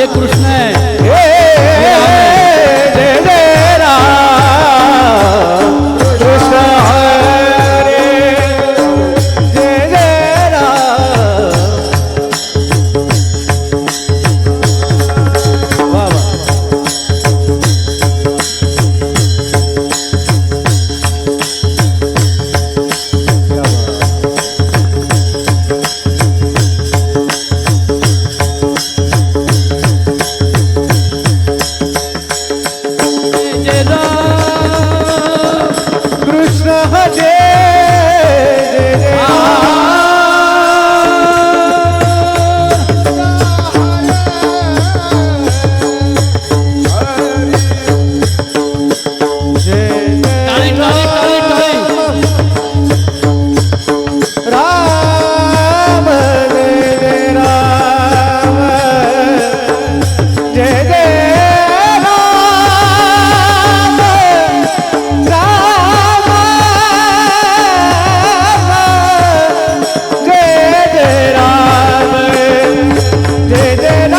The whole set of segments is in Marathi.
हे कृष्ण आहे जय जय राम कृष्ण हरे जय जय राम वा वा कृष्ण हरे टाळी टाळी टाळी टाळी राम जय राम जय जय राम राम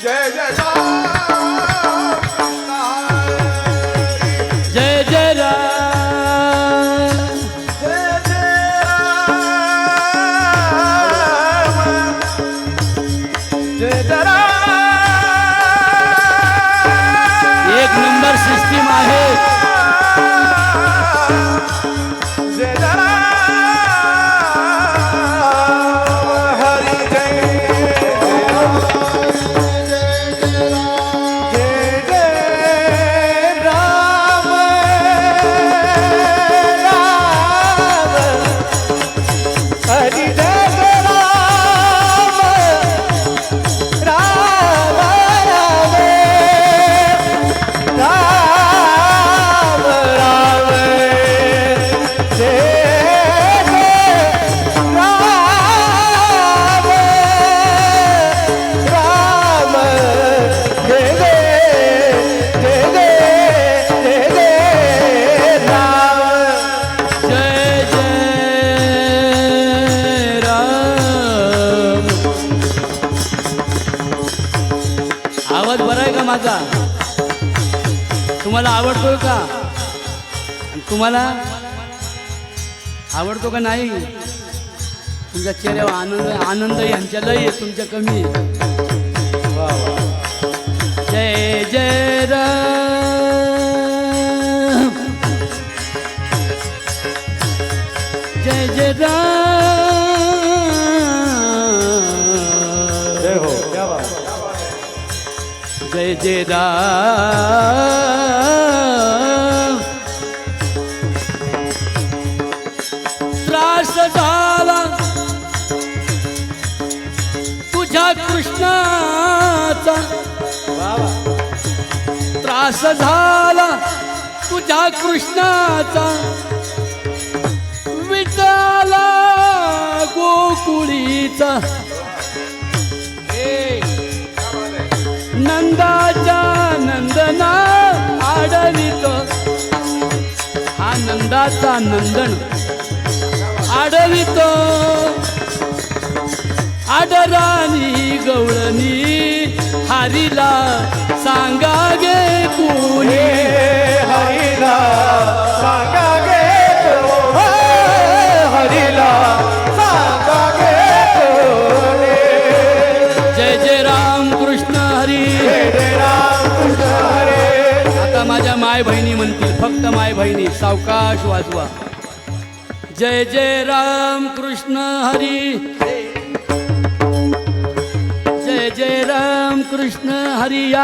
जय जय राम जय जय राम जय जय राम एक नंबर सिस्टीम आहे जय जय राम आवाज बरा आहे का माझा तुम्हाला आवडतोय का आणि तुम्हाला आवडतो का नाही तुमच्या चेहऱ्यावर आनंद आनंद यांच्या लय आहे तुमच्या कमी आहे. जय जय राम जय जय राम जय हो क्या बात जय जय राम त्रास झाला तुझ्या कृष्णाचा त्रास झाला तुझ्या कृष्णाचा विटाला गोकुळीचा नंदाच्या नंदना आडवितो हा नंदाचा नंदन आडवितो आडराणी गवळणी हरीला सांगा गे कुणी हरिला सांगा गे हरिला सांगा गे जय जय राम कृष्ण हरी जय जय राम कृष्ण हरे आता माझ्या माय बहिणी म्हणतील फक्त माय बहिणी सावकाश वाजवा जय जय राम कृष्ण हरी जय जय जय राम कृष्ण हरिया